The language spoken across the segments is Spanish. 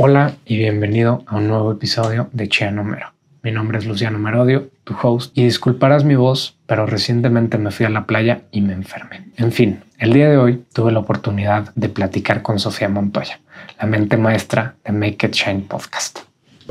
Hola y bienvenido a un nuevo episodio de Chea Número. Mi nombre es Luciano Merodio, tu host, y disculparás mi voz, pero recientemente me fui a la playa y me enfermé. En fin, el día de hoy tuve la oportunidad de platicar con Sofía Montoya, la mente maestra de Make It Shine Podcast,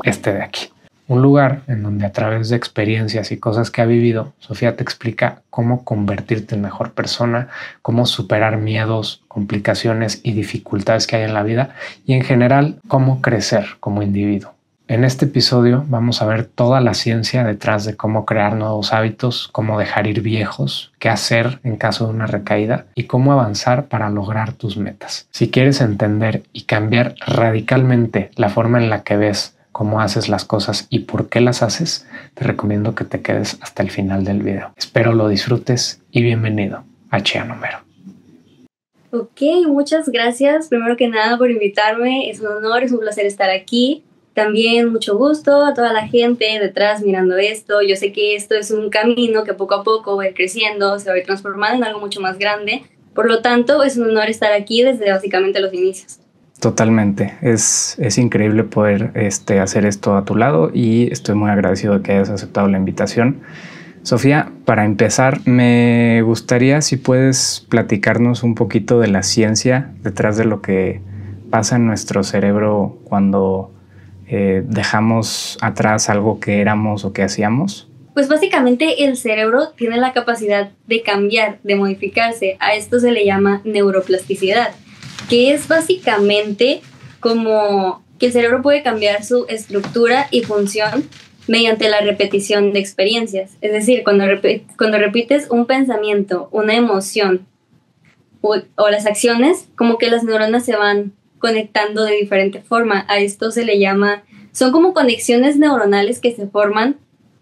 este de aquí. Un lugar en donde a través de experiencias y cosas que ha vivido, Sofía te explica cómo convertirte en mejor persona, cómo superar miedos, complicaciones y dificultades que hay en la vida y en general cómo crecer como individuo. En este episodio vamos a ver toda la ciencia detrás de cómo crear nuevos hábitos, cómo dejar ir viejos, qué hacer en caso de una recaída y cómo avanzar para lograr tus metas. Si quieres entender y cambiar radicalmente la forma en la que ves cómo haces las cosas y por qué las haces, te recomiendo que te quedes hasta el final del video. Espero lo disfrutes y bienvenido a Chea Número. Ok, muchas gracias primero que nada por invitarme. Es un honor, es un placer estar aquí. También mucho gusto a toda la gente detrás mirando esto. Yo sé que esto es un camino que poco a poco va a ir creciendo, se va a ir transformando en algo mucho más grande. Por lo tanto, es un honor estar aquí desde básicamente los inicios. Totalmente, es increíble poder hacer esto a tu lado y estoy muy agradecido de que hayas aceptado la invitación. Sofía, para empezar, me gustaría si puedes platicarnos un poquito de la ciencia detrás de lo que pasa en nuestro cerebro cuando dejamos atrás algo que éramos o que hacíamos. Pues básicamente el cerebro tiene la capacidad de cambiar, de modificarse. A esto se le llama neuroplasticidad, que es básicamente como que el cerebro puede cambiar su estructura y función mediante la repetición de experiencias. Es decir, cuando repites un pensamiento, una emoción o las acciones, como que las neuronas se van conectando de diferente forma. A esto se le llama, son como conexiones neuronales que se forman,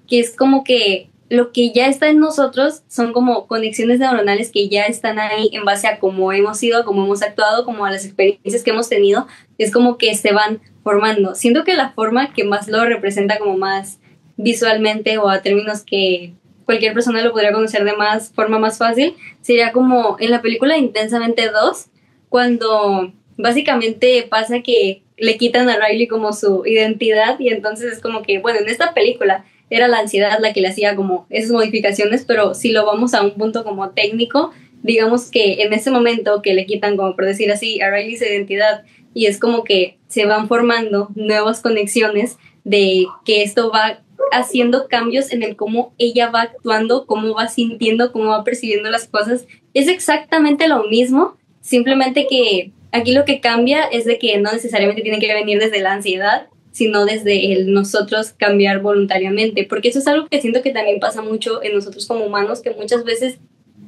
que es como que lo que ya está en nosotros son como conexiones neuronales que ya están ahí en base a cómo hemos sido, cómo hemos actuado, como a las experiencias que hemos tenido. Es como que se van formando. Siento que la forma que más lo representa como más visualmente o a términos que cualquier persona lo podría conocer de forma más fácil, sería como en la película Intensamente 2, cuando básicamente pasa que le quitan a Riley como su identidad y entonces es como que, bueno, en esta película era la ansiedad la que le hacía como esas modificaciones, pero si lo vamos a un punto como técnico, digamos que en ese momento que le quitan, como por decir así, a Riley su identidad y es como que se van formando nuevas conexiones de que esto va haciendo cambios en el cómo ella va actuando, cómo va sintiendo, cómo va percibiendo las cosas. Es exactamente lo mismo, simplemente que aquí lo que cambia es de que no necesariamente tiene que venir desde la ansiedad, sino desde el nosotros cambiar voluntariamente, porque eso es algo que siento que también pasa mucho en nosotros como humanos, que muchas veces,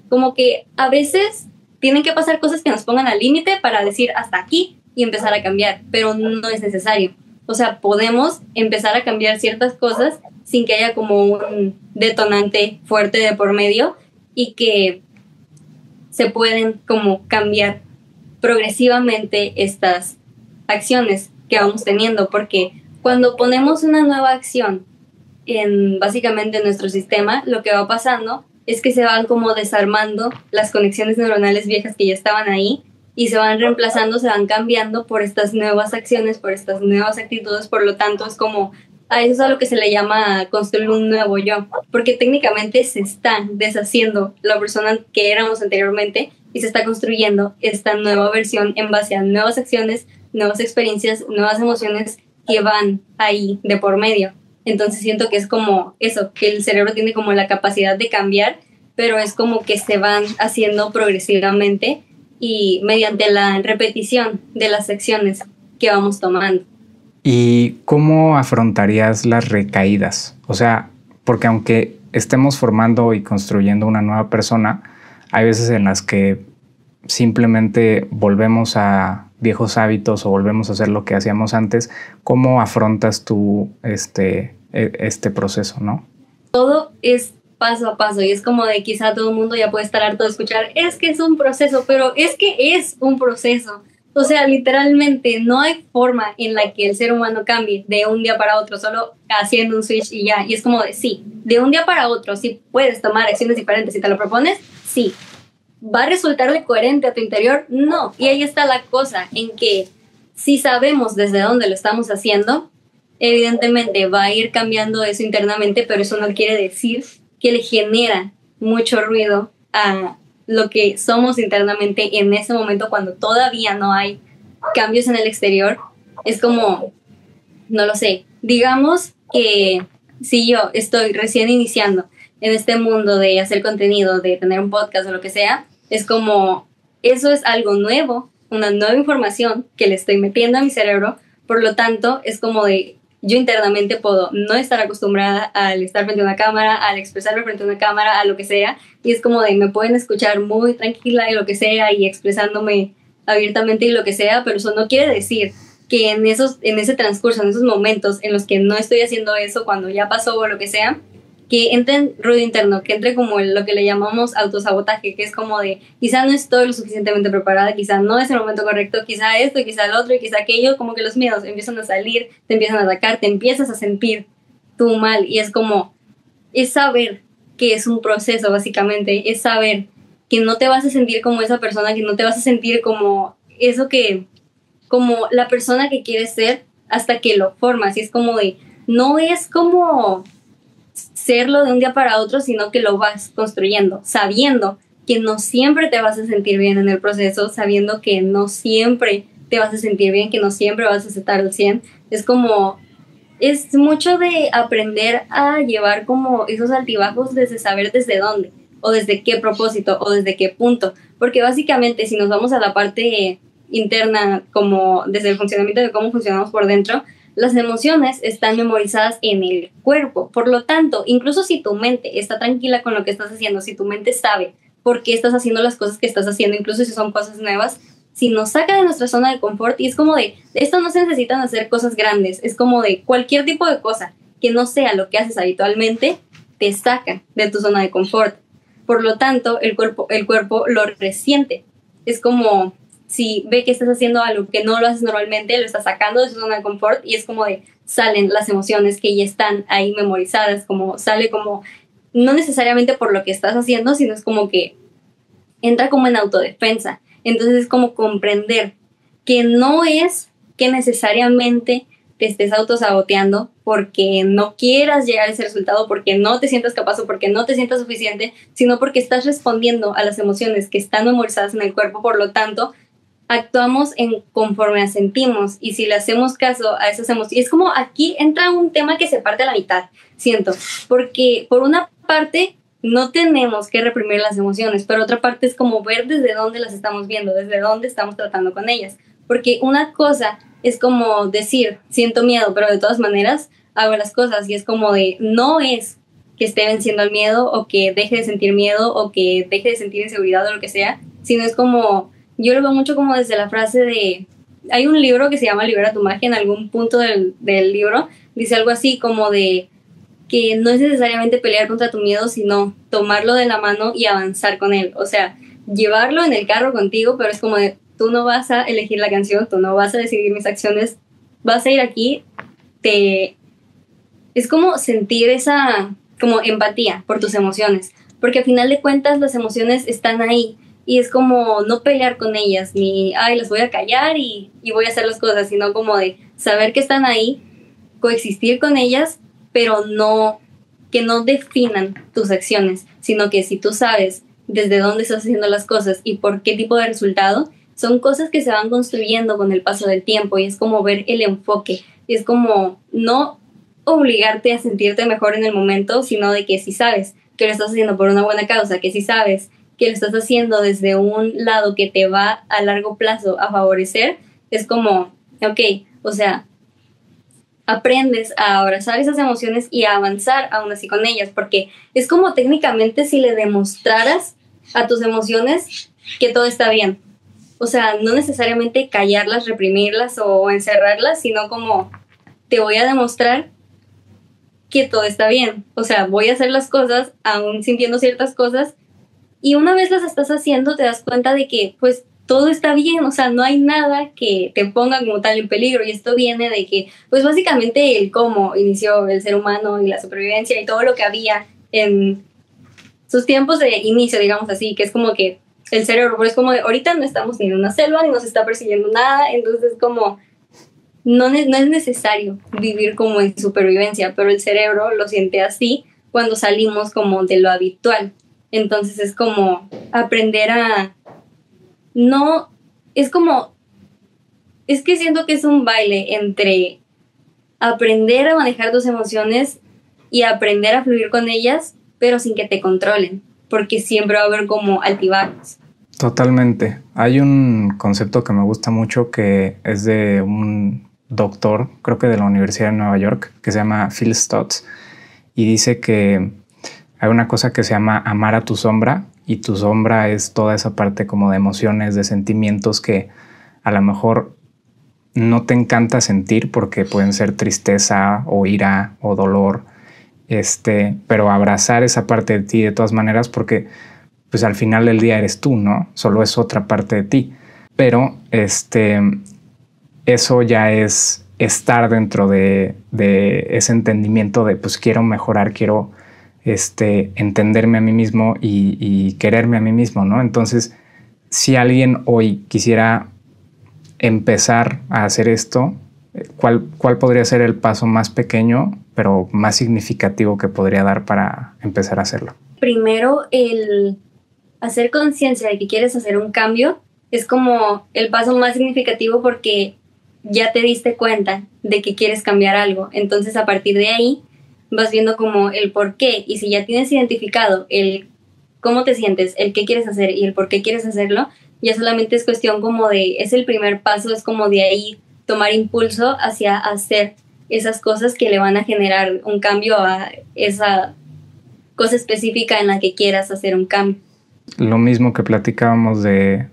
como que a veces tienen que pasar cosas que nos pongan al límite para decir hasta aquí y empezar a cambiar, pero no es necesario. O sea, podemos empezar a cambiar ciertas cosas sin que haya como un detonante fuerte de por medio y que se pueden como cambiar progresivamente estas acciones que vamos teniendo, porque cuando ponemos una nueva acción en básicamente nuestro sistema, lo que va pasando es que se van como desarmando las conexiones neuronales viejas que ya estaban ahí y se van reemplazando, se van cambiando por estas nuevas acciones, por estas nuevas actitudes. Por lo tanto es como a eso es a lo que se le llama construir un nuevo yo, porque técnicamente se está deshaciendo la persona que éramos anteriormente y se está construyendo esta nueva versión en base a nuevas acciones, nuevas experiencias, nuevas emociones que van ahí de por medio. Entonces siento que es como eso, que el cerebro tiene como la capacidad de cambiar, pero es como que se van haciendo progresivamente y mediante la repetición de las acciones que vamos tomando. ¿Y cómo afrontarías las recaídas? O sea, porque aunque estemos formando y construyendo una nueva persona, hay veces en las que simplemente volvemos a viejos hábitos o volvemos a hacer lo que hacíamos antes. ¿Cómo afrontas tú este proceso, no? Todo es paso a paso y es como de quizá todo el mundo ya puede estar harto de escuchar, es que es un proceso, pero es que es un proceso. O sea, literalmente no hay forma en la que el ser humano cambie de un día para otro, solo haciendo un switch y ya. Y es como de sí, de un día para otro, sí puedes tomar acciones diferentes si te lo propones, sí. ¿Va a resultarle coherente a tu interior? No. Y ahí está la cosa, en que si sabemos desde dónde lo estamos haciendo, evidentemente va a ir cambiando eso internamente, pero eso no quiere decir que le genera mucho ruido a lo que somos internamente en ese momento cuando todavía no hay cambios en el exterior. Es como, no lo sé, digamos que si yo estoy recién iniciando en este mundo de hacer contenido, de tener un podcast o lo que sea, es como, eso es algo nuevo, una nueva información que le estoy metiendo a mi cerebro, por lo tanto es como de, yo internamente puedo no estar acostumbrada al estar frente a una cámara, al expresarme frente a una cámara, a lo que sea, y es como de, me pueden escuchar muy tranquila y lo que sea, y expresándome abiertamente y lo que sea, pero eso no quiere decir que en ese transcurso, en esos momentos en los que no estoy haciendo eso, cuando ya pasó o lo que sea, que entre en ruido interno, que entre como lo que le llamamos autosabotaje, que es como de, quizá no estoy lo suficientemente preparada, quizá no es el momento correcto, quizá esto, quizá el otro, y quizá aquello, como que los miedos empiezan a salir, te empiezan a atacar, te empiezas a sentir tú mal, y es como, es saber que es un proceso básicamente, es saber que no te vas a sentir como esa persona, que no te vas a sentir como eso que, como la persona que quieres ser hasta que lo formas, y es como de, no es como serlo de un día para otro, sino que lo vas construyendo, sabiendo que no siempre te vas a sentir bien en el proceso, sabiendo que no siempre te vas a sentir bien, que no siempre vas a aceptar al 100. Es como, es mucho de aprender a llevar como esos altibajos desde saber desde dónde, o desde qué propósito, o desde qué punto, porque básicamente si nos vamos a la parte interna, como desde el funcionamiento de cómo funcionamos por dentro, las emociones están memorizadas en el cuerpo. Por lo tanto, incluso si tu mente está tranquila con lo que estás haciendo, si tu mente sabe por qué estás haciendo las cosas que estás haciendo, incluso si son cosas nuevas, si nos saca de nuestra zona de confort, y es como de, esto no se necesitan hacer cosas grandes, es como de cualquier tipo de cosa que no sea lo que haces habitualmente, te saca de tu zona de confort. Por lo tanto, el cuerpo lo resiente. Es como si ve que estás haciendo algo que no lo haces normalmente, lo estás sacando de su zona de confort, y es como de, salen las emociones que ya están ahí memorizadas, como sale como, no necesariamente por lo que estás haciendo, sino es como que entra como en autodefensa. Entonces es como comprender que no es que necesariamente te estés autosaboteando porque no quieras llegar a ese resultado, porque no te sientas capaz o porque no te sientas suficiente, sino porque estás respondiendo a las emociones que están memorizadas en el cuerpo. Por lo tanto, actuamos en conforme a sentimos, y si le hacemos caso a esas emociones, es como aquí entra un tema que se parte a la mitad, siento, porque por una parte no tenemos que reprimir las emociones, pero otra parte es como ver desde dónde las estamos viendo, desde dónde estamos tratando con ellas, porque una cosa es como decir, siento miedo, pero de todas maneras hago las cosas, y es como de, no es que esté venciendo el miedo, o que deje de sentir miedo, o que deje de sentir inseguridad o lo que sea, sino es como, yo lo veo mucho como desde la frase de, hay un libro que se llama Libera tu magia, en algún punto del libro dice algo así como de que no es necesariamente pelear contra tu miedo, sino tomarlo de la mano y avanzar con él, o sea, llevarlo en el carro contigo, pero es como de, tú no vas a elegir la canción, tú no vas a decidir mis acciones, vas a ir aquí, es como sentir esa como empatía por tus emociones, porque al final de cuentas las emociones están ahí, y es como no pelear con ellas, ni, ay, las voy a callar y voy a hacer las cosas, sino como de saber que están ahí, coexistir con ellas, pero no, que no definan tus acciones, sino que si tú sabes desde dónde estás haciendo las cosas y por qué tipo de resultado, son cosas que se van construyendo con el paso del tiempo, y es como ver el enfoque, y es como no obligarte a sentirte mejor en el momento, sino de que si sabes que lo estás haciendo por una buena causa, que si sabes que lo estás haciendo desde un lado que te va a largo plazo a favorecer, es como, ok, o sea, aprendes a abrazar esas emociones y a avanzar aún así con ellas, porque es como técnicamente si le demostraras a tus emociones que todo está bien. O sea, no necesariamente callarlas, reprimirlas o encerrarlas, sino como te voy a demostrar que todo está bien. O sea, voy a hacer las cosas aún sintiendo ciertas cosas, y una vez las estás haciendo te das cuenta de que pues todo está bien, o sea, no hay nada que te ponga como tal en peligro, y esto viene de que pues básicamente el cómo inició el ser humano y la supervivencia y todo lo que había en sus tiempos de inicio, digamos así, que es como que el cerebro, pues como de, ahorita no estamos ni en una selva ni nos está persiguiendo nada, entonces como no es necesario vivir como en supervivencia, pero el cerebro lo siente así cuando salimos como de lo habitual. Entonces es como aprender a... No, es como... Es que siento que es un baile entre aprender a manejar tus emociones y aprender a fluir con ellas, pero sin que te controlen, porque siempre va a haber como altibajos. Totalmente. Hay un concepto que me gusta mucho que es de un doctor, creo que de la Universidad de Nueva York, que se llama Phil Stutz, y dice que hay una cosa que se llama amar a tu sombra, y tu sombra es toda esa parte como de emociones, de sentimientos que a lo mejor no te encanta sentir porque pueden ser tristeza o ira o dolor, pero abrazar esa parte de ti de todas maneras, porque pues al final del día eres tú, ¿no? Solo es otra parte de ti. Pero eso ya es estar dentro de ese entendimiento de pues quiero mejorar, quiero entenderme a mí mismo y quererme a mí mismo, ¿no? Entonces, si alguien hoy quisiera empezar a hacer esto, ¿cuál podría ser el paso más pequeño pero más significativo que podría dar para empezar a hacerlo? Primero, el hacer conciencia de que quieres hacer un cambio es como el paso más significativo porque ya te diste cuenta de que quieres cambiar algo. Entonces, a partir de ahí, vas viendo como el por qué. Y si ya tienes identificado el cómo te sientes, el qué quieres hacer y el por qué quieres hacerlo, ya solamente es cuestión como de, es el primer paso, es como de ahí tomar impulso hacia hacer esas cosas que le van a generar un cambio a esa cosa específica en la que quieras hacer un cambio. Lo mismo que platicábamos de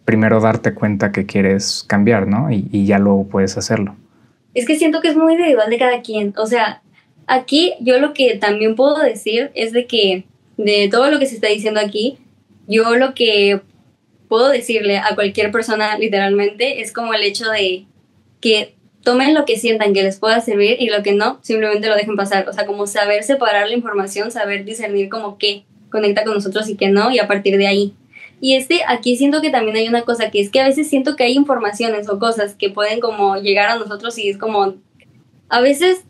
primero darte cuenta que quieres cambiar, ¿no? Y ya luego puedes hacerlo. Es que siento que es muy individual de cada quien. O sea, aquí yo lo que también puedo decir es de que de todo lo que se está diciendo aquí, yo lo que puedo decirle a cualquier persona literalmente es como el hecho de que tomen lo que sientan que les pueda servir y lo que no, simplemente lo dejen pasar. O sea, como saber separar la información, saber discernir como qué conecta con nosotros y qué no, y a partir de ahí. Y aquí siento que también hay una cosa, que es que a veces siento que hay informaciones o cosas que pueden como llegar a nosotros y es como, a veces,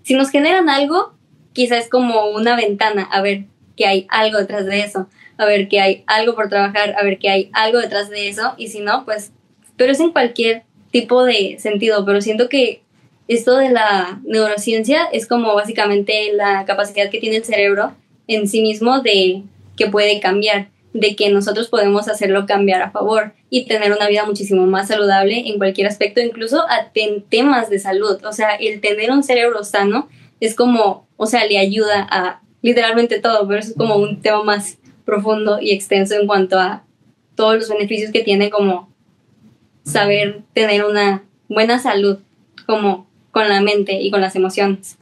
si nos generan algo, quizás es como una ventana, a ver que hay algo detrás de eso, a ver que hay algo por trabajar, a ver que hay algo detrás de eso, y si no, pues, pero es en cualquier tipo de sentido, pero siento que esto de la neurociencia es como básicamente la capacidad que tiene el cerebro en sí mismo de que puede cambiar, de que nosotros podemos hacerlo cambiar a favor y tener una vida muchísimo más saludable en cualquier aspecto, incluso en temas de salud. O sea, el tener un cerebro sano es como, o sea, le ayuda a literalmente todo, pero es como un tema más profundo y extenso en cuanto a todos los beneficios que tiene como saber tener una buena salud como con la mente y con las emociones.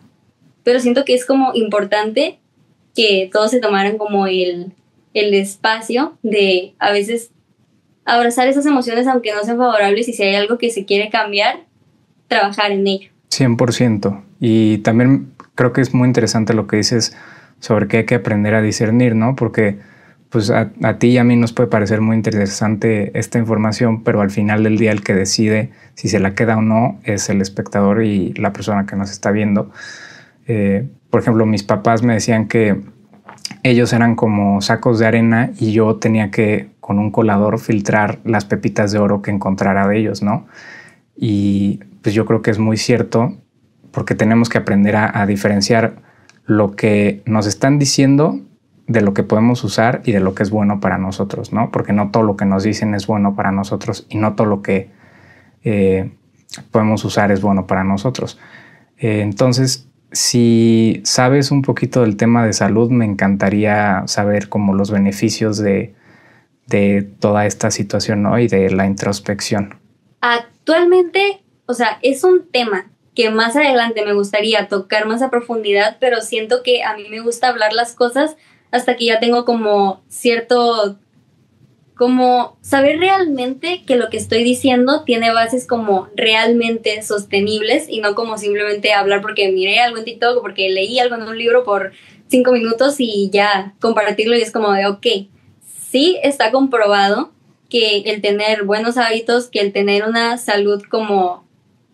Pero siento que es como importante que todos se tomaran como el espacio de a veces abrazar esas emociones aunque no sean favorables, y si hay algo que se quiere cambiar, trabajar en ello. 100%. Y también creo que es muy interesante lo que dices sobre que hay que aprender a discernir, ¿no? Porque pues a ti y a mí nos puede parecer muy interesante esta información, pero al final del día el que decide si se la queda o no es el espectador y la persona que nos está viendo. Por ejemplo, mis papás me decían que ellos eran como sacos de arena y yo tenía que con un colador filtrar las pepitas de oro que encontrara de ellos, ¿no? Y pues yo creo que es muy cierto, porque tenemos que aprender a diferenciar lo que nos están diciendo de lo que podemos usar y de lo que es bueno para nosotros, ¿no? Porque no todo lo que nos dicen es bueno para nosotros y no todo lo que podemos usar es bueno para nosotros. Entonces, si sabes un poquito del tema de salud, me encantaría saber como los beneficios de toda esta situación, ¿no? Y de la introspección. Actualmente, o sea, es un tema que más adelante me gustaría tocar más a profundidad, pero siento que a mí me gusta hablar las cosas hasta que ya tengo como cierto, como saber realmente que lo que estoy diciendo tiene bases como realmente sostenibles y no como simplemente hablar porque miré algo en TikTok o porque leí algo en un libro por 5 minutos y ya compartirlo, y es como de ok, sí está comprobado que el tener buenos hábitos, que el tener una salud como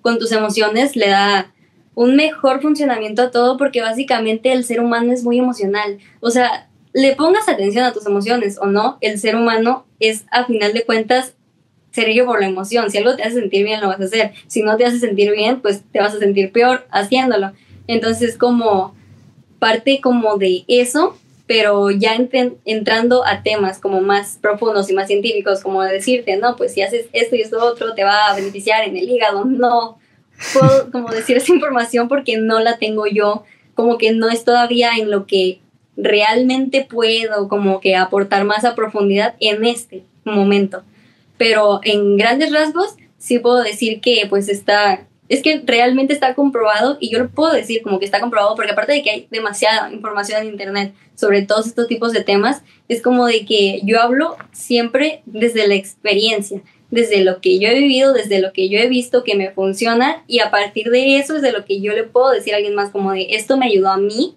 con tus emociones le da un mejor funcionamiento a todo, porque básicamente el ser humano es muy emocional. O sea, le pongas atención a tus emociones o no, el ser humano es, a final de cuentas, se rige por la emoción. Si algo te hace sentir bien, lo vas a hacer. Si no te hace sentir bien, pues te vas a sentir peor haciéndolo. Entonces, como parte como de eso, pero ya entrando a temas como más profundos y más científicos, como decirte, no, pues si haces esto y esto otro, te va a beneficiar en el hígado. No puedo como decir esa información porque no la tengo yo, como que no es todavía en lo que realmente puedo como que aportar más a profundidad en este momento. Pero en grandes rasgos sí puedo decir que pues es que realmente está comprobado, y yo lo puedo decir como que está comprobado porque aparte de que hay demasiada información en internet sobre todos estos tipos de temas, es como de que yo hablo siempre desde la experiencia, desde lo que yo he vivido, desde lo que yo he visto que me funciona, y a partir de eso es de lo que yo le puedo decir a alguien más como de esto me ayudó a mí.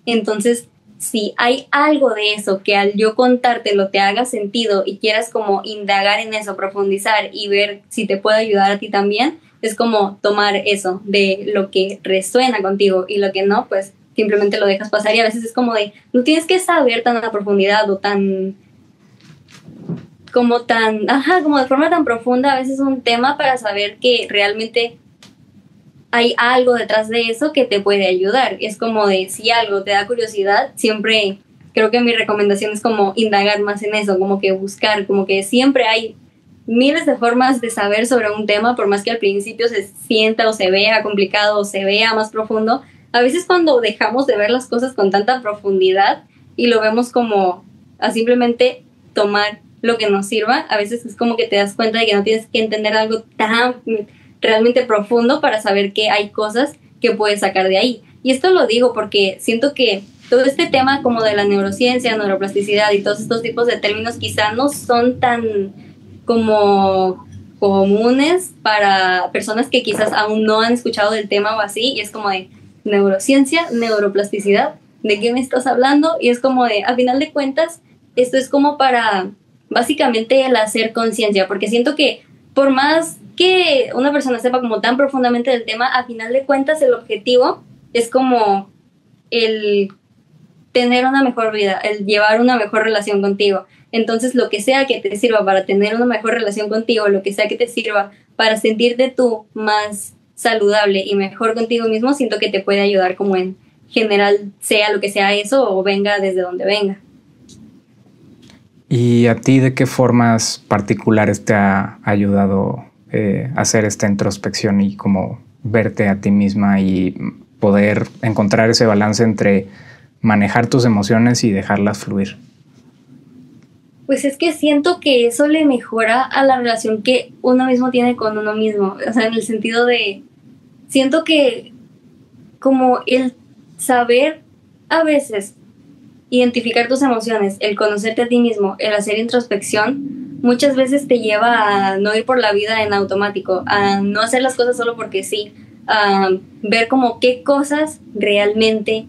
Entonces, si hay algo de eso que al yo contártelo te haga sentido y quieras como indagar en eso, profundizar y ver si te puede ayudar a ti también, es como tomar eso de lo que resuena contigo, y lo que no, pues simplemente lo dejas pasar. Y a veces es como de, no tienes que saber tan a profundidad o como de forma tan profunda a veces un tema para saber que realmente hay algo detrás de eso que te puede ayudar. Es como de, si algo te da curiosidad, siempre creo que mi recomendación es como indagar más en eso, como que buscar, como que siempre hay miles de formas de saber sobre un tema, por más que al principio se sienta o se vea complicado o se vea más profundo. A veces cuando dejamos de ver las cosas con tanta profundidad y lo vemos como a simplemente tomar lo que nos sirva, a veces es como que te das cuenta de que no tienes que entender algo tan realmente profundo para saber que hay cosas que puedes sacar de ahí. Y esto lo digo porque siento que todo este tema como de la neurociencia, neuroplasticidad y todos estos tipos de términos quizá no son tan como comunes para personas que quizás aún no han escuchado del tema o así, y es como de neurociencia, neuroplasticidad, ¿de qué me estás hablando? Y es como de, a final de cuentas, esto es como para básicamente el hacer conciencia, porque siento que por más que una persona sepa como tan profundamente del tema, a final de cuentas el objetivo es como el tener una mejor vida, el llevar una mejor relación contigo. Entonces, lo que sea que te sirva para tener una mejor relación contigo, lo que sea que te sirva para sentirte tú más saludable y mejor contigo mismo, siento que te puede ayudar como en general, sea lo que sea eso o venga desde donde venga. ¿Y a ti de qué formas particulares te ha ayudado hacer esta introspección y como verte a ti misma y poder encontrar ese balance entre manejar tus emociones y dejarlas fluir? Pues es que siento que eso le mejora a la relación que uno mismo tiene con uno mismo. O sea, en el sentido de, siento que como el saber a veces identificar tus emociones, el conocerte a ti mismo, el hacer introspección, muchas veces te lleva a no ir por la vida en automático, a no hacer las cosas solo porque sí, a ver como qué cosas realmente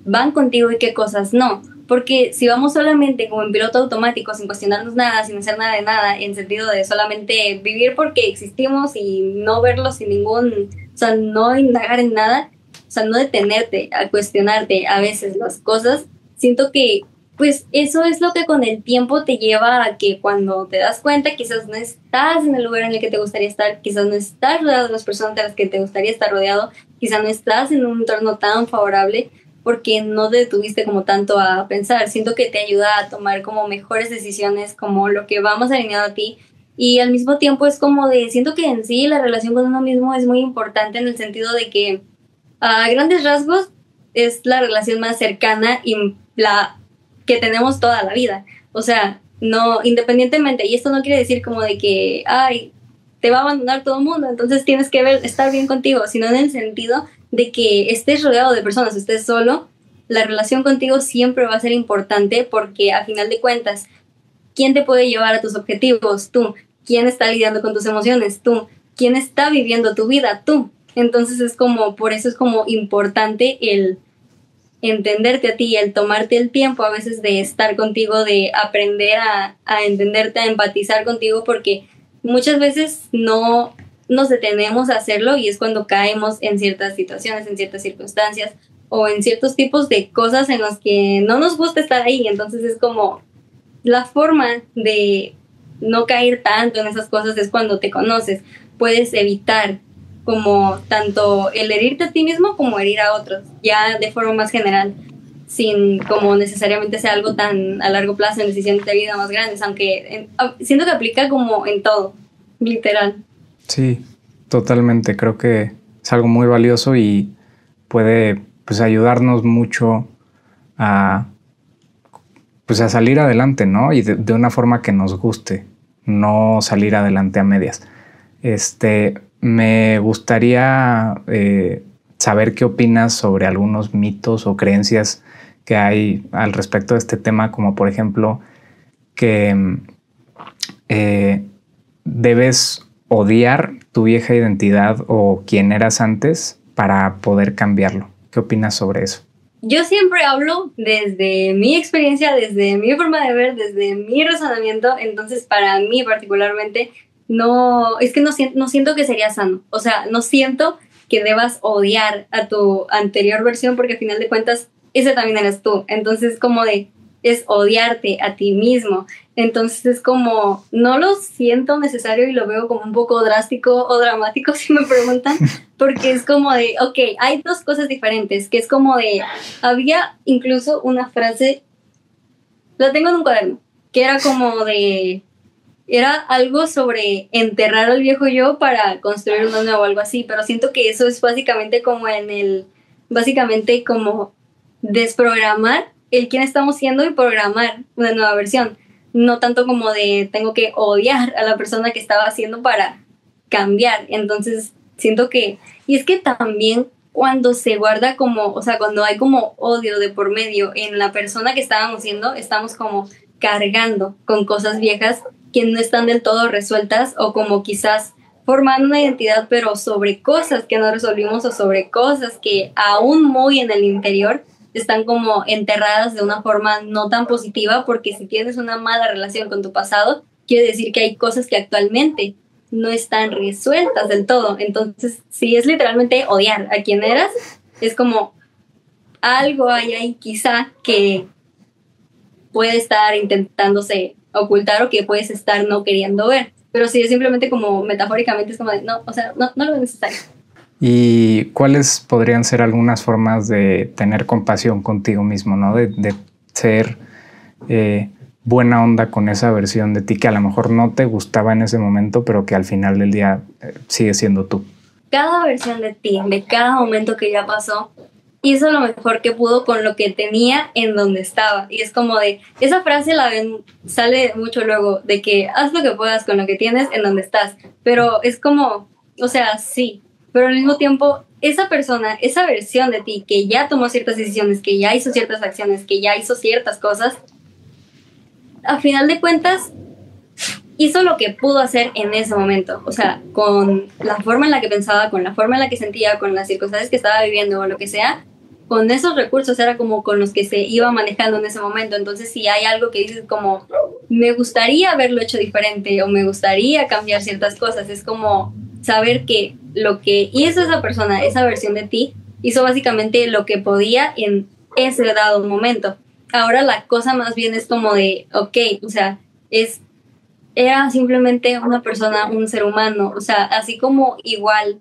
van contigo y qué cosas no. Porque si vamos solamente como en piloto automático, sin cuestionarnos nada, sin hacer nada de nada, en sentido de solamente vivir porque existimos y no verlo sin ningún, o sea, no indagar en nada, o sea, no detenerte a cuestionarte a veces las cosas, siento que pues eso es lo que con el tiempo te lleva a que cuando te das cuenta quizás no estás en el lugar en el que te gustaría estar, quizás no estás rodeado de las personas de las que te gustaría estar rodeado, quizás no estás en un entorno tan favorable, porque no te detuviste como tanto a pensar. Siento que te ayuda a tomar como mejores decisiones, como lo que va más alineado a ti, y al mismo tiempo es como de, siento que en sí la relación con uno mismo es muy importante en el sentido de que a grandes rasgos es la relación más cercana y la que tenemos toda la vida. O sea, no, independientemente, y esto no quiere decir como de que, ay, te va a abandonar todo el mundo, entonces tienes que estar bien contigo, sino en el sentido de que estés rodeado de personas, estés solo, la relación contigo siempre va a ser importante, porque a final de cuentas, ¿quién te puede llevar a tus objetivos? Tú. ¿Quién está lidiando con tus emociones? Tú. ¿Quién está viviendo tu vida? Tú. Entonces es como, por eso es como importante el entenderte a ti, el tomarte el tiempo a veces de estar contigo, de aprender a entenderte, a empatizar contigo, porque muchas veces no nos detenemos a hacerlo y es cuando caemos en ciertas situaciones, en ciertas circunstancias o en ciertos tipos de cosas en los que no nos gusta estar ahí. Entonces es como la forma de no caer tanto en esas cosas es cuando te conoces. Puedes evitar como tanto el herirte a ti mismo como herir a otros, ya de forma más general, sin como necesariamente sea algo tan a largo plazo en decisiones de vida más grandes, aunque siento que aplica como en todo, literal. Sí, totalmente. Creo que es algo muy valioso y puede pues ayudarnos mucho a pues a salir adelante, ¿no? Y de una forma que nos guste, no salir adelante a medias. Me gustaría saber qué opinas sobre algunos mitos o creencias que hay al respecto de este tema, como por ejemplo que debes odiar tu vieja identidad o quién eras antes para poder cambiarlo. ¿Qué opinas sobre eso? Yo siempre hablo desde mi experiencia, desde mi forma de ver, desde mi razonamiento. Entonces, para mí particularmente, no siento que sería sano. O sea, no siento que debas odiar a tu anterior versión porque al final de cuentas, ese también eres tú. Entonces, es odiarte a ti mismo. Entonces es como, no lo siento necesario y lo veo como un poco drástico o dramático si me preguntan, porque es como de, ok, hay dos cosas diferentes, que es como de, había incluso una frase, la tengo en un cuaderno, que era como de, era algo sobre enterrar al viejo yo para construir uno nuevo, algo así, pero siento que eso es básicamente como básicamente como desprogramar el quién estamos siendo y programar una nueva versión. No tanto como de tengo que odiar a la persona que estaba haciendo para cambiar. Entonces siento que, y es que también cuando se guarda como, o sea, cuando hay como odio de por medio en la persona que estábamos siendo, estamos como cargando con cosas viejas que no están del todo resueltas o como quizás formando una identidad pero sobre cosas que no resolvimos o sobre cosas que aún muy en el interior están como enterradas de una forma no tan positiva, porque si tienes una mala relación con tu pasado, quiere decir que hay cosas que actualmente no están resueltas del todo. Entonces, si es literalmente odiar a quien eras, es como algo hay ahí quizá que puede estar intentándose ocultar o que puedes estar no queriendo ver. Pero si es simplemente como metafóricamente, es como de, no, o sea, no lo es necesario. ¿Y cuáles podrían ser algunas formas de tener compasión contigo mismo, ¿no? De ser buena onda con esa versión de ti que a lo mejor no te gustaba en ese momento, pero que al final del día sigue siendo tú? Cada versión de ti, de cada momento que ya pasó, hizo lo mejor que pudo con lo que tenía en donde estaba. Y es como de, esa frase sale mucho luego, de que haz lo que puedas con lo que tienes en donde estás. Pero es como, o sea, sí, pero al mismo tiempo, esa persona, esa versión de ti que ya tomó ciertas decisiones, que ya hizo ciertas acciones, que ya hizo ciertas cosas, a final de cuentas, hizo lo que pudo hacer en ese momento. O sea, con la forma en la que pensaba, con la forma en la que sentía, con las circunstancias que estaba viviendo o lo que sea, con esos recursos era como con los que se iba manejando en ese momento. Entonces, si hay algo que dices como, me gustaría haberlo hecho diferente o me gustaría cambiar ciertas cosas, es como saber que lo que hizo esa persona, esa versión de ti, hizo básicamente lo que podía en ese dado momento. Ahora la cosa más bien es como de, ok, o sea, era simplemente una persona, un ser humano, o sea, así como igual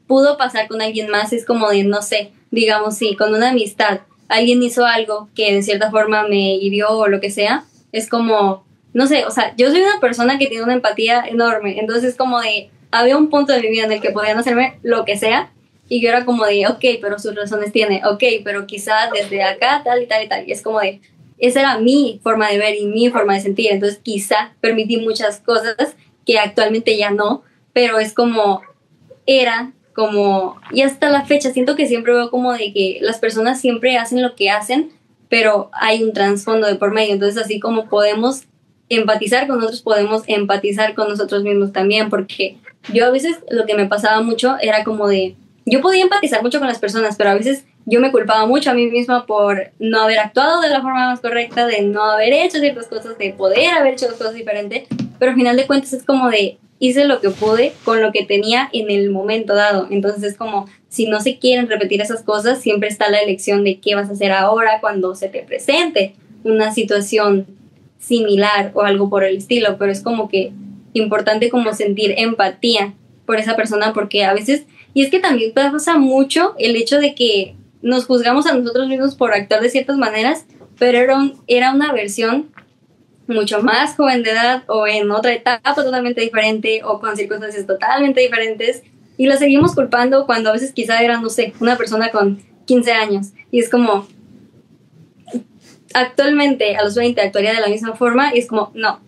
pudo pasar con alguien más, es como de, no sé, digamos, sí, con una amistad, alguien hizo algo que de cierta forma me hirió o lo que sea, es como, no sé, o sea, yo soy una persona que tiene una empatía enorme, entonces es como de, había un punto de mi vida en el que podían hacerme lo que sea, y yo era como de, ok, pero sus razones tiene, ok, pero quizá desde acá, tal y tal y tal, y es como de, esa era mi forma de ver y mi forma de sentir, entonces quizá permití muchas cosas que actualmente ya no, pero es como, era como, y hasta la fecha siento que siempre veo como de que las personas siempre hacen lo que hacen, pero hay un trasfondo de por medio, entonces así como podemos empatizar con otros, podemos empatizar con nosotros mismos también, porque yo a veces lo que me pasaba mucho era como de, yo podía empatizar mucho con las personas, pero a veces yo me culpaba mucho a mí misma por no haber actuado de la forma más correcta, de no haber hecho ciertas cosas, de poder haber hecho las cosas diferentes, pero al final de cuentas es como de, hice lo que pude con lo que tenía en el momento dado. Entonces es como, si no se quieren repetir esas cosas, siempre está la elección de qué vas a hacer ahora cuando se te presente una situación similar o algo por el estilo, pero es como que importante como sentir empatía por esa persona, porque a veces, y es que también pasa mucho el hecho de que nos juzgamos a nosotros mismos por actuar de ciertas maneras, pero era una versión mucho más joven de edad o en otra etapa totalmente diferente o con circunstancias totalmente diferentes, y la seguimos culpando cuando a veces quizá era, no sé, una persona con 15 años, y es como, actualmente a los 20 actuaría de la misma forma, y es como, no.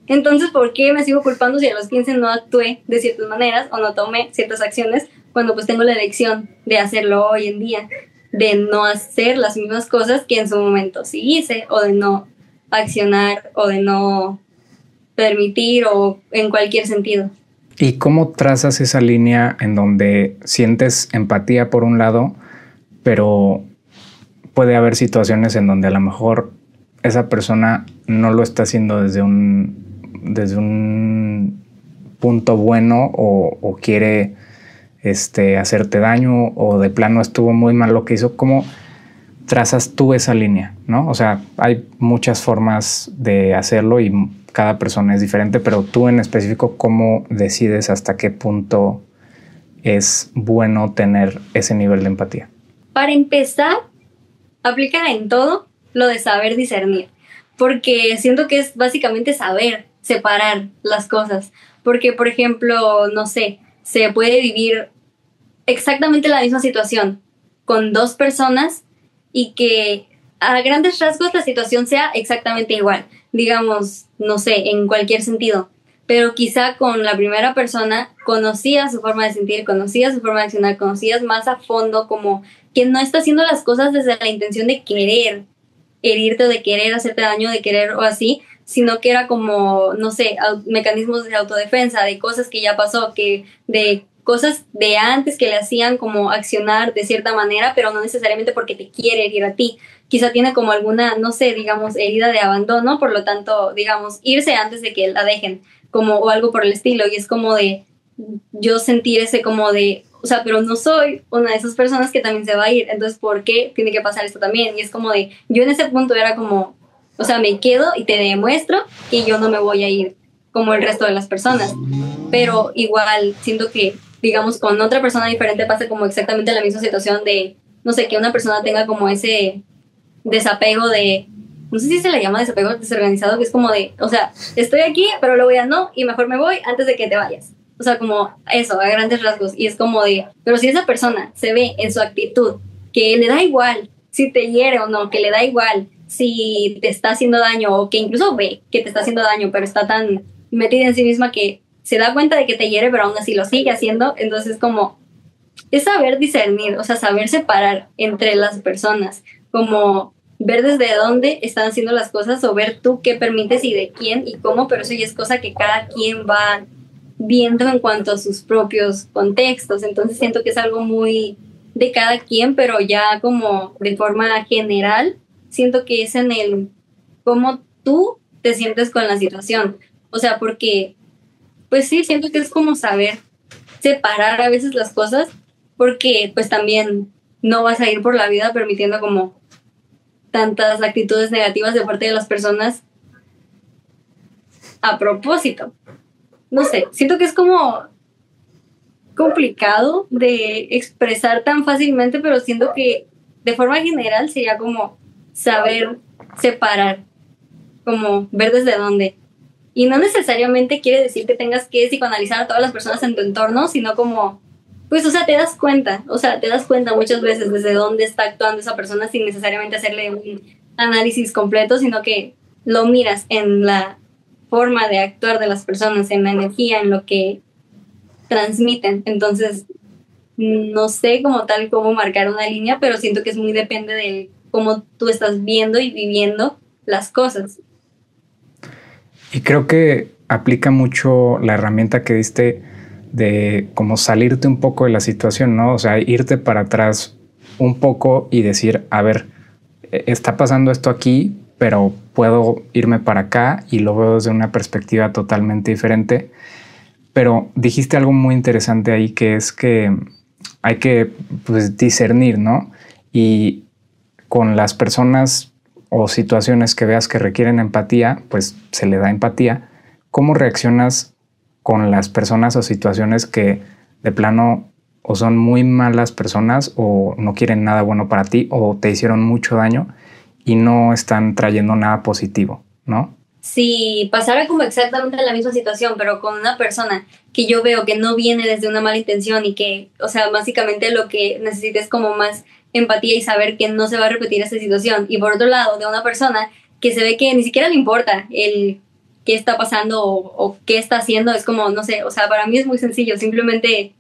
Entonces, ¿por qué me sigo culpando si a los 15 no actué de ciertas maneras o no tomé ciertas acciones cuando pues tengo la elección de hacerlo hoy en día, de no hacer las mismas cosas que en su momento sí hice, o de no accionar, o de no permitir, o en cualquier sentido? ¿Y cómo trazas esa línea en donde sientes empatía por un lado, pero puede haber situaciones en donde a lo mejor esa persona no lo está haciendo desde un punto bueno o quiere hacerte daño, o de plano estuvo muy mal lo que hizo? ¿Cómo trazas tú esa línea, ¿no? O sea, hay muchas formas de hacerlo y cada persona es diferente, pero tú en específico, ¿cómo decides hasta qué punto es bueno tener ese nivel de empatía? Para empezar, aplica en todo lo de saber discernir, porque siento que es básicamente saber separar las cosas, porque por ejemplo, no sé, se puede vivir exactamente la misma situación con dos personas y que a grandes rasgos la situación sea exactamente igual, digamos, no sé, en cualquier sentido, pero quizá con la primera persona conocías su forma de sentir, conocías su forma de accionar, conocías más a fondo, como que no está haciendo las cosas desde la intención de querer herirte o de querer hacerte daño, de querer o así, sino que era como, no sé, mecanismos de autodefensa, de cosas que ya pasó, de cosas de antes que le hacían como accionar de cierta manera, pero no necesariamente porque te quiere herir a ti. Quizá tiene como alguna, no sé, digamos, herida de abandono, por lo tanto, digamos, irse antes de que la dejen, como, o algo por el estilo, y es como de yo sentir ese como de, o sea, pero no soy una de esas personas que también se va a ir, entonces, ¿por qué tiene que pasar esto también? Y es como de, yo en ese punto era como, o sea, me quedo y te demuestro que yo no me voy a ir como el resto de las personas, pero igual siento que, digamos, con otra persona diferente pasa como exactamente la misma situación de, no sé, que una persona tenga como ese desapego de, no sé si se le llama desapego desorganizado, que es como de, o sea, estoy aquí, pero luego ya no, y mejor me voy antes de que te vayas. O sea, como eso, a grandes rasgos. Y es como de, pero si esa persona se ve en su actitud que le da igual si te hiere o no, que le da igual si te está haciendo daño, o que incluso ve que te está haciendo daño, pero está tan metida en sí misma que se da cuenta de que te hiere, pero aún así lo sigue haciendo, entonces como es saber discernir, o sea, saber separar entre las personas, como ver desde dónde están haciendo las cosas, o ver tú qué permites y de quién y cómo, pero eso ya es cosa que cada quien va viendo en cuanto a sus propios contextos. Entonces siento que es algo muy de cada quien, pero ya como de forma general, siento que es en el cómo tú te sientes con la situación. O sea, porque, pues sí, siento que es como saber separar a veces las cosas, porque pues también no vas a ir por la vida permitiendo como tantas actitudes negativas de parte de las personas a propósito. No sé, siento que es como complicado de expresar tan fácilmente, pero siento que de forma general sería como saber separar, como ver desde dónde. Y no necesariamente quiere decir que tengas que psicoanalizar a todas las personas en tu entorno, sino como, pues, o sea, te das cuenta muchas veces desde dónde está actuando esa persona sin necesariamente hacerle un análisis completo, sino que lo miras en la forma de actuar de las personas, en la energía, en lo que transmiten. Entonces, no sé como tal cómo marcar una línea, pero siento que es muy depende de cómo tú estás viendo y viviendo las cosas. Y creo que aplica mucho la herramienta que diste de como salirte un poco de la situación, ¿no? O sea, irte para atrás un poco y decir, a ver, está pasando esto aquí, pero puedo irme para acá y lo veo desde una perspectiva totalmente diferente. Pero dijiste algo muy interesante ahí, que es que hay que pues, discernir, ¿no? Y con las personas o situaciones que veas que requieren empatía, pues se le da empatía. ¿Cómo reaccionas con las personas o situaciones que de plano o son muy malas personas o no quieren nada bueno para ti o te hicieron mucho daño y no están trayendo nada positivo, ¿no? Si pasara como exactamente la misma situación, pero con una persona que yo veo que no viene desde una mala intención y que, o sea, básicamente lo que necesita es como más empatía y saber que no se va a repetir esta situación. Y por otro lado, de una persona que se ve que ni siquiera le importa el qué está pasando o qué está haciendo, es como, no sé, o sea, para mí es muy sencillo, simplemente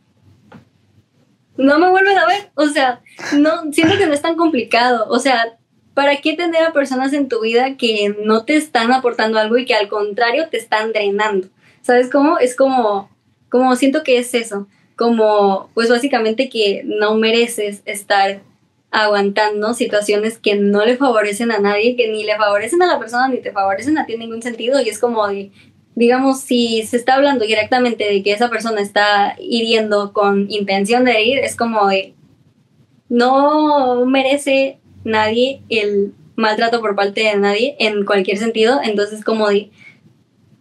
no me vuelven a ver, o sea, no, siento que no es tan complicado, o sea, ¿para qué tener a personas en tu vida que no te están aportando algo y que al contrario te están drenando? ¿Sabes cómo? Es como siento que es eso, como pues básicamente que no mereces estar aguantando situaciones que no le favorecen a nadie, que ni le favorecen a la persona ni te favorecen a ti en ningún sentido, y es como de, digamos, si se está hablando directamente de que esa persona está hiriendo con intención de herir, es como de, no merece nadie el maltrato por parte de nadie en cualquier sentido, entonces como de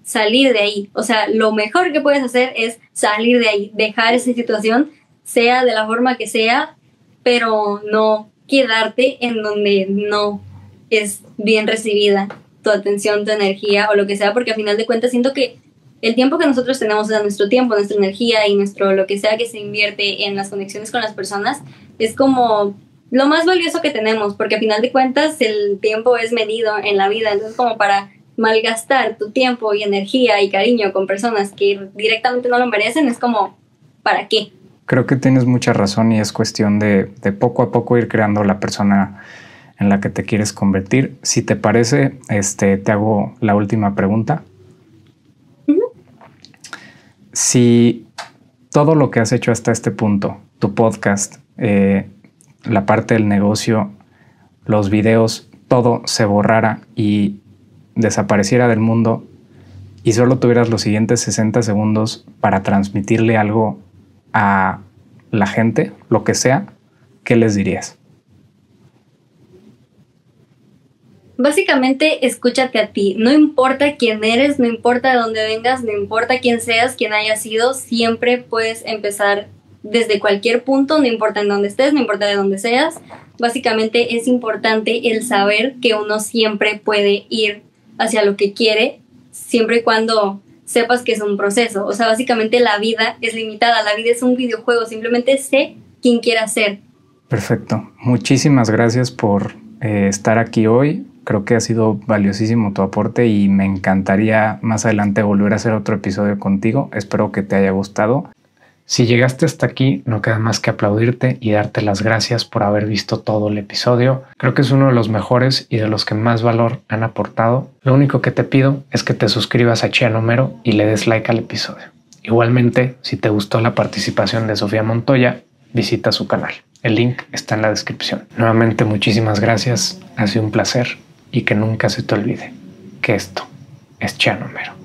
salir de ahí, o sea, lo mejor que puedes hacer es salir de ahí, dejar esa situación, sea de la forma que sea, pero no quedarte en donde no es bien recibida tu atención, tu energía o lo que sea, porque al final de cuentas siento que el tiempo que nosotros tenemos, o sea, nuestro tiempo, nuestra energía y nuestro lo que sea que se invierte en las conexiones con las personas es como lo más valioso que tenemos, porque al final de cuentas el tiempo es medido en la vida, entonces como para malgastar tu tiempo y energía y cariño con personas que directamente no lo merecen, es como, ¿para qué? Creo que tienes mucha razón y es cuestión de poco a poco ir creando la persona en la que te quieres convertir. Si te parece, te hago la última pregunta. Si todo lo que has hecho hasta este punto, tu podcast, la parte del negocio, los videos, todo se borrara y desapareciera del mundo y solo tuvieras los siguientes 60 segundos para transmitirle algo a la gente, lo que sea, ¿qué les dirías? Básicamente, escúchate a ti. No importa quién eres, no importa de dónde vengas, no importa quién seas, quién hayas sido, siempre puedes empezar desde cualquier punto, no importa en dónde estés, no importa de dónde seas. Básicamente es importante el saber que uno siempre puede ir hacia lo que quiere, siempre y cuando sepas que es un proceso. O sea, básicamente la vida es limitada, la vida es un videojuego, simplemente sé quién quieras ser. Perfecto. Muchísimas gracias por estar aquí hoy. Creo que ha sido valiosísimo tu aporte y me encantaría más adelante volver a hacer otro episodio contigo. Espero que te haya gustado. Si llegaste hasta aquí, no queda más que aplaudirte y darte las gracias por haber visto todo el episodio. Creo que es uno de los mejores y de los que más valor han aportado. Lo único que te pido es que te suscribas a Chia Número y le des like al episodio. Igualmente, si te gustó la participación de Sofía Montoya, visita su canal. El link está en la descripción. Nuevamente, muchísimas gracias. Ha sido un placer y que nunca se te olvide que esto es Chia Número.